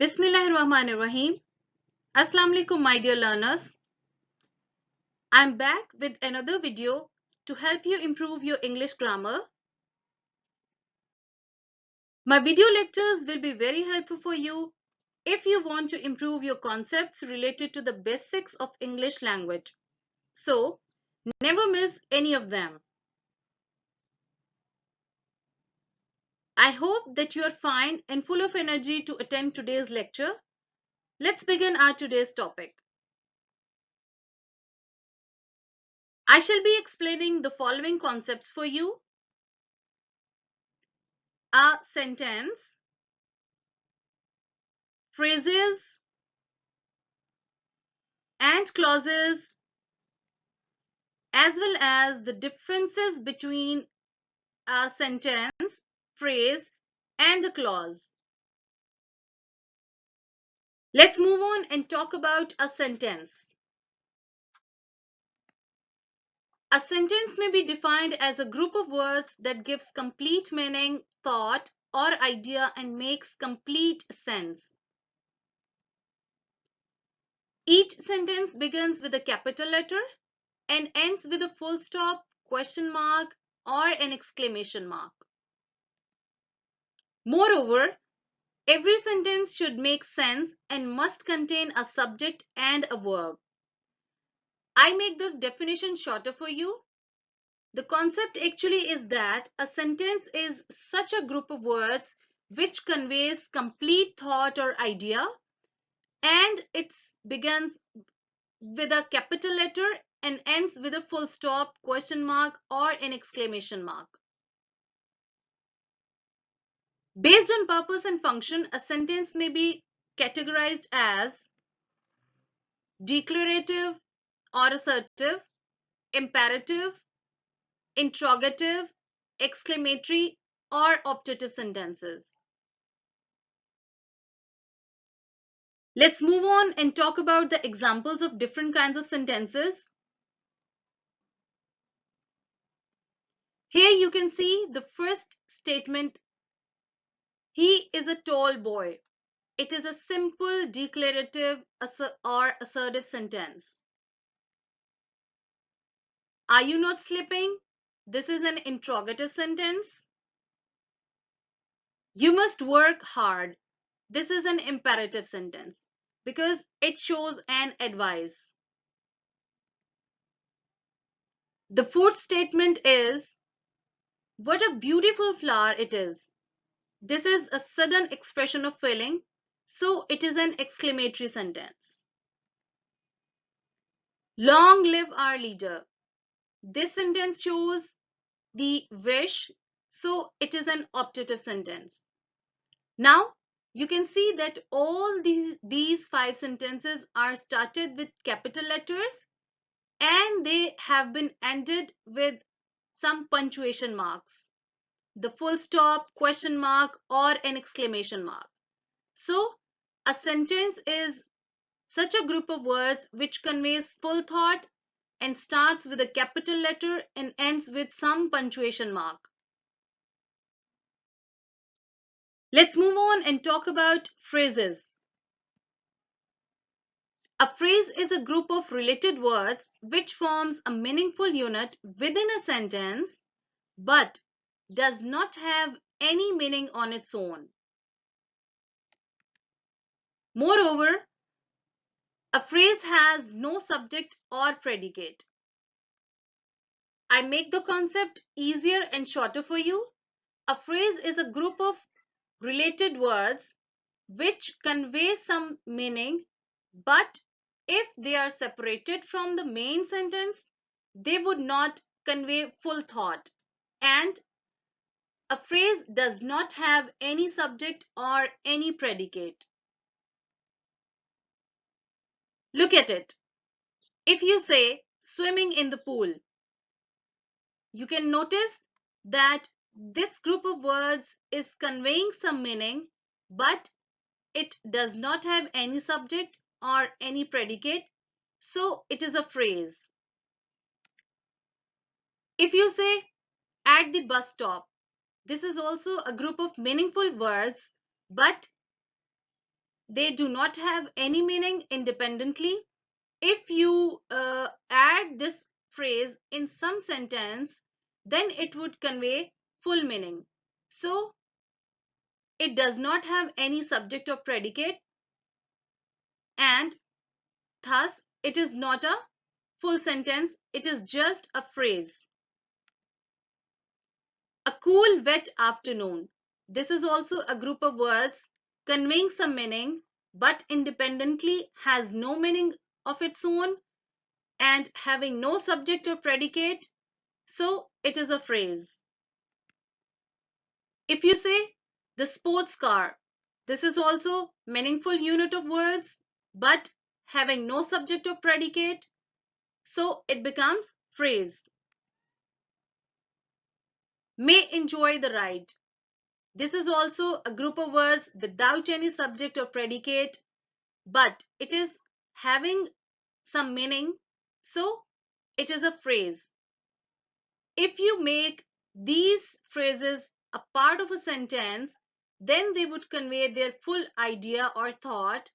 Bismillahirrahmanirrahim. Assalamu alaikum, my dear learners. I'm back with another video to help you improve your English grammar. My video lectures will be very helpful for you if you want to improve your concepts related to the basics of English language. So, never miss any of them. I hope that you are fine and full of energy to attend today's lecture. Let's begin our today's topic. I shall be explaining the following concepts for you. A sentence, phrases and clauses, as well as the differences between a sentence, phrase, and a clause. Let's move on and talk about a sentence. A sentence may be defined as a group of words that gives complete meaning, thought, or idea and makes complete sense. Each sentence begins with a capital letter and ends with a full stop, question mark, or an exclamation mark. Moreover, every sentence should make sense and must contain a subject and a verb. I make the definition shorter for you. The concept actually is that a sentence is such a group of words which conveys complete thought or idea, and it begins with a capital letter and ends with a full stop, question mark, or an exclamation mark. Based on purpose and function, a sentence may be categorized as declarative or assertive, imperative, interrogative, exclamatory, or optative sentences. Let's move on and talk about the examples of different kinds of sentences. Here you can see the first statement, he is a tall boy. It is a simple declarative or assertive sentence. Are you not sleeping? This is an interrogative sentence. You must work hard. This is an imperative sentence because it shows an advice. The fourth statement is, what a beautiful flower it is. This is a sudden expression of feeling, so it is an exclamatory sentence. Long live our leader. This sentence shows the wish, so it is an optative sentence. Now, you can see that all these five sentences are started with capital letters and they have been ended with some punctuation marks, the full stop, question mark, or an exclamation mark. So, a sentence is such a group of words which conveys full thought and starts with a capital letter and ends with some punctuation mark. Let's move on and talk about phrases. A phrase is a group of related words which forms a meaningful unit within a sentence but does not have any meaning on its own. Moreover, a phrase has no subject or predicate. I make the concept easier and shorter for you. A phrase is a group of related words which convey some meaning, but if they are separated from the main sentence, they would not convey full thought. And a phrase does not have any subject or any predicate. Look at it. If you say swimming in the pool, you can notice that this group of words is conveying some meaning, but it does not have any subject or any predicate, so it is a phrase. If you say at the bus stop, this is also a group of meaningful words, but they do not have any meaning independently. If you add this phrase in some sentence, then it would convey full meaning. So it does not have any subject or predicate, and thus it is not a full sentence, it is just a phrase. A cool wet afternoon. This is also a group of words conveying some meaning but independently has no meaning of its own and having no subject or predicate, so it is a phrase. If you say the sports car, this is also meaningful unit of words but having no subject or predicate, so it becomes phrase. May enjoy the ride. This is also a group of words without any subject or predicate, but it is having some meaning, so it is a phrase. If you make these phrases a part of a sentence, then they would convey their full idea or thought,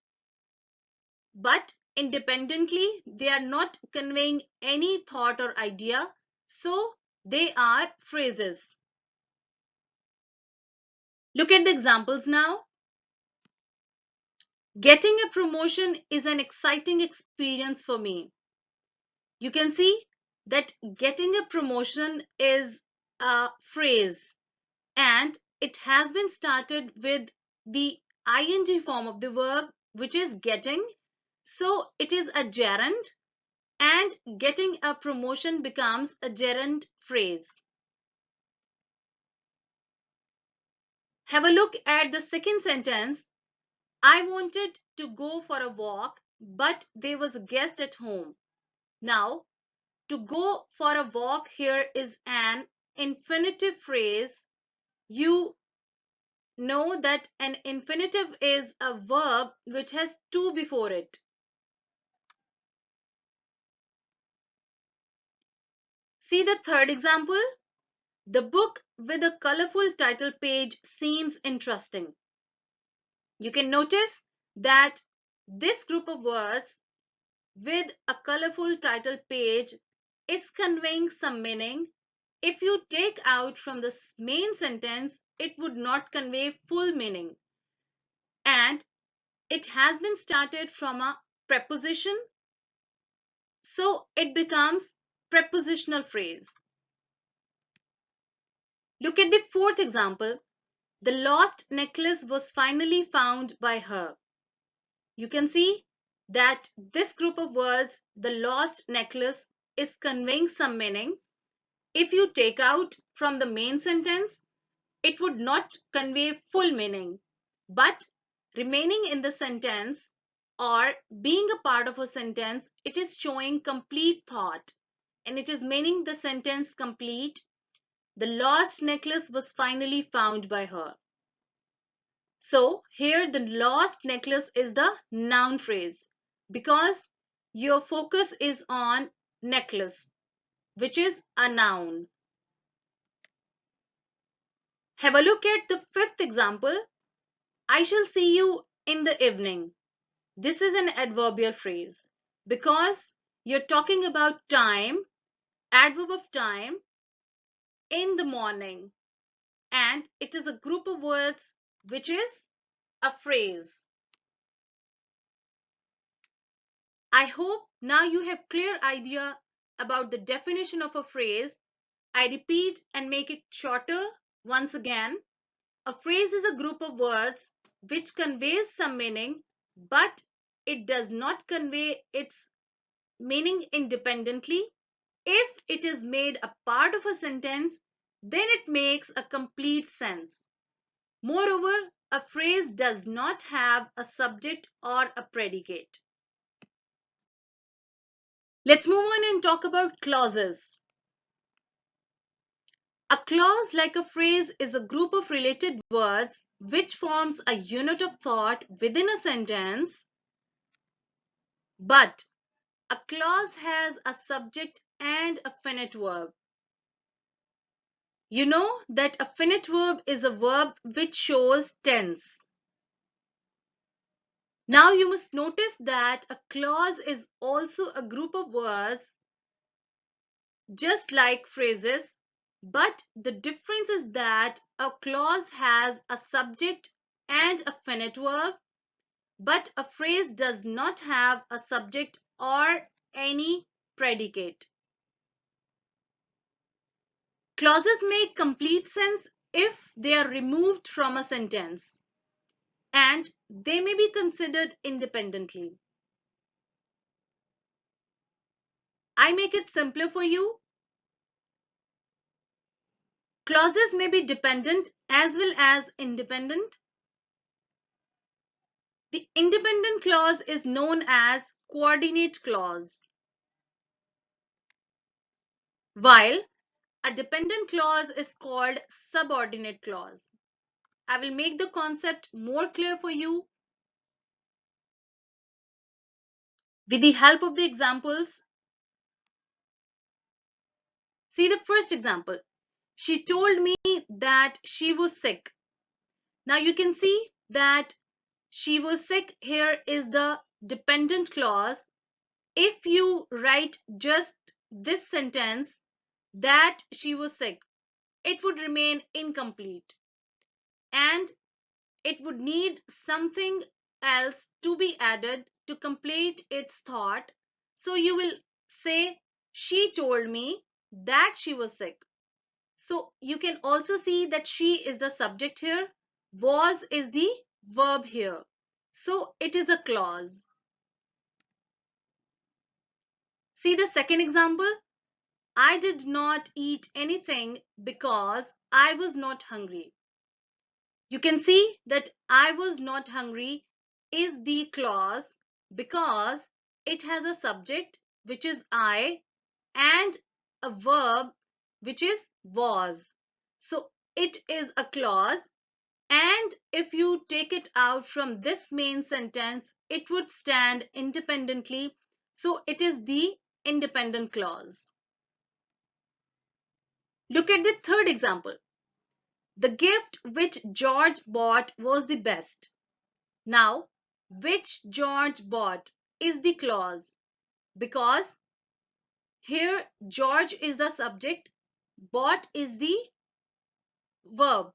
but independently they are not conveying any thought or idea, so they are phrases. Look at the examples now. Getting a promotion is an exciting experience for me. You can see that getting a promotion is a phrase and it has been started with the ing form of the verb, which is getting. So it is a gerund, and getting a promotion becomes a gerund phrase. Have a look at the second sentence. I wanted to go for a walk, but there was a guest at home. Now, to go for a walk here is an infinitive phrase. You know that an infinitive is a verb which has to before it. See the third example. The book with a colorful title page seems interesting. You can notice that this group of words with a colorful title page is conveying some meaning. If you take out from the main sentence, it would not convey full meaning. And it has been started from a preposition, so it becomes prepositional phrase. Look at the fourth example. The lost necklace was finally found by her. You can see that this group of words, the lost necklace, is conveying some meaning. If you take out from the main sentence, it would not convey full meaning, but remaining in the sentence or being a part of a sentence, it is showing complete thought and it is making the sentence complete. The lost necklace was finally found by her. So here the lost necklace is the noun phrase because your focus is on necklace, which is a noun. Have a look at the fifth example. I shall see you in the evening. This is an adverbial phrase because you're talking about time, adverb of time, in the morning, and it is a group of words which is a phrase. I hope now you have clear idea about the definition of a phrase. I repeat and make it shorter once again. A phrase is a group of words which conveys some meaning, but it does not convey its meaning independently. If it is made a part of a sentence, then it makes a complete sense. Moreover, a phrase does not have a subject or a predicate. Let's move on and talk about clauses. A clause, like a phrase, is a group of related words which forms a unit of thought within a sentence, but a clause has a subject and a finite verb. You know that a finite verb is a verb which shows tense. Now you must notice that a clause is also a group of words just like phrases, but the difference is that a clause has a subject and a finite verb, but a phrase does not have a subject or any predicate. Clauses make complete sense if they are removed from a sentence, and they may be considered independently. I make it simpler for you. Clauses may be dependent as well as independent. The independent clause is known as coordinate clause, while a dependent clause is called subordinate clause. I will make the concept more clear for you with the help of the examples. See the first example. She told me that she was sick. Now you can see that she was sick here is the dependent clause. If you write just this sentence, that she was sick, it would remain incomplete and it would need something else to be added to complete its thought. So you will say, she told me that she was sick. So you can also see that she is the subject here, was is the verb here. So it is a clause. See the second example. I did not eat anything because I was not hungry. You can see that I was not hungry is the clause because it has a subject which is I and a verb which is was. So it is a clause, and if you take it out from this main sentence, it would stand independently. So it is the independent clause. Look at the third example. The gift which George bought was the best. Now, which George bought is the clause because here George is the subject, bought is the verb.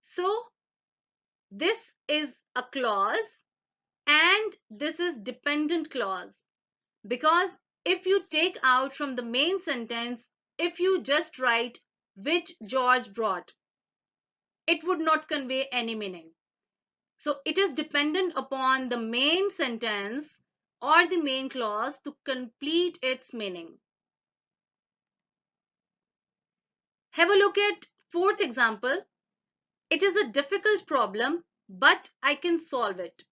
So this is a clause and this is dependent clause because if you take out from the main sentence, if you just write which George brought, it would not convey any meaning. So it is dependent upon the main sentence or the main clause to complete its meaning. Have a look at fourth example. It is a difficult problem, but I can solve it.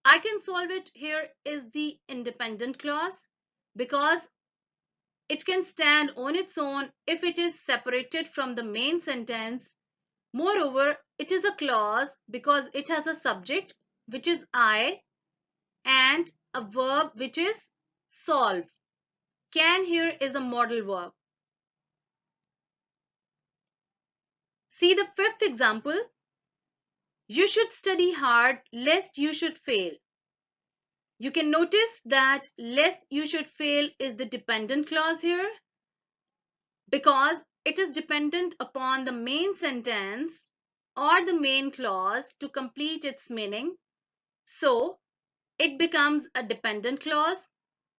I can solve it here is the independent clause because it can stand on its own if it is separated from the main sentence. Moreover, it is a clause because it has a subject which is I and a verb which is solve. Can here is a modal verb. See the fifth example. You should study hard lest you should fail. You can notice that lest you should fail is the dependent clause here because it is dependent upon the main sentence or the main clause to complete its meaning. So it becomes a dependent clause.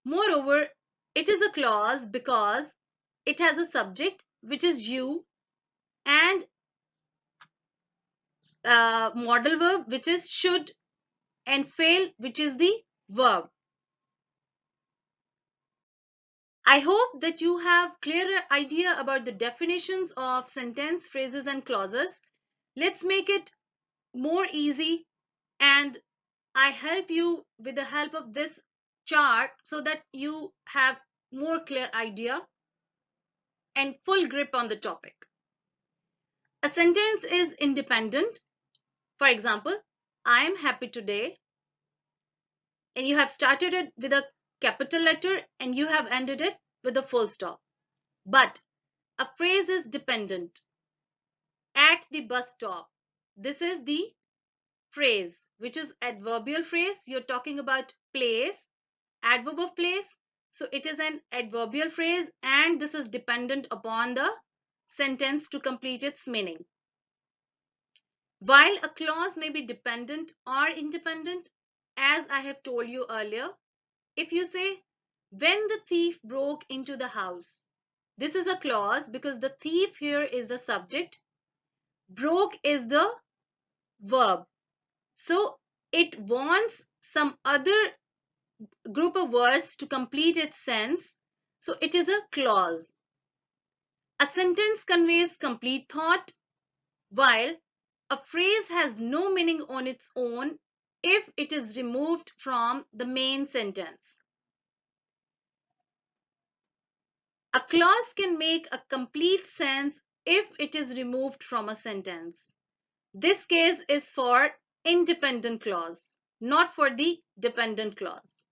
Moreover, it is a clause because it has a subject which is you and modal verb which is should and fail which is the verb. I hope that you have clearer idea about the definitions of sentence, phrases and clauses. Let's make it more easy and I help you with the help of this chart so that you have more clear idea and full grip on the topic. A sentence is independent. For example, I am happy today, and you have started it with a capital letter and you have ended it with a full stop. But a phrase is dependent. At the bus stop. This is the phrase, which is adverbial phrase. You're talking about place, adverb of place. So it is an adverbial phrase and this is dependent upon the sentence to complete its meaning. While a clause may be dependent or independent, as I have told you earlier, if you say, when the thief broke into the house, this is a clause because the thief here is the subject, broke is the verb. So it wants some other group of words to complete its sense. So it is a clause. A sentence conveys complete thought, while a phrase has no meaning on its own if it is removed from the main sentence. A clause can make a complete sense if it is removed from a sentence. This case is for independent clause, not for the dependent clause.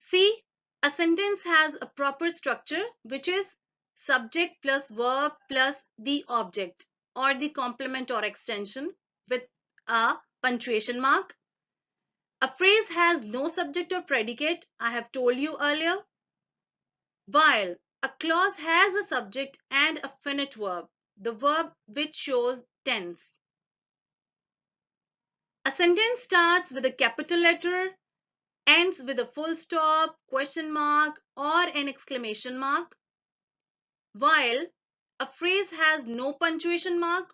See, a sentence has a proper structure, which is subject plus verb plus the object or the complement or extension with a punctuation mark. A phrase has no subject or predicate, I have told you earlier, while a clause has a subject and a finite verb, the verb which shows tense. A sentence starts with a capital letter, ends with a full stop, question mark, or an exclamation mark, while a phrase has no punctuation mark.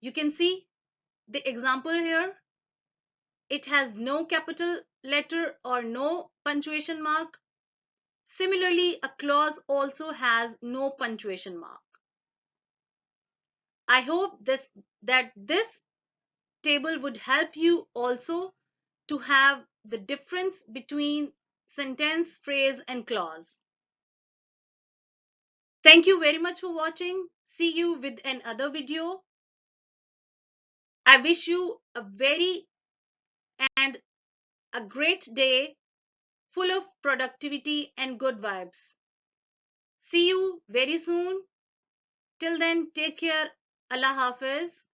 You can see the example here. It has no capital letter or no punctuation mark. Similarly, a clause also has no punctuation mark. I hope that this table would help you also to have the difference between sentence, phrase, and clause. Thank you very much for watching. See you with another video. I wish you a very and a great day full of productivity and good vibes. See you very soon. Till then, take care. Allah Hafiz.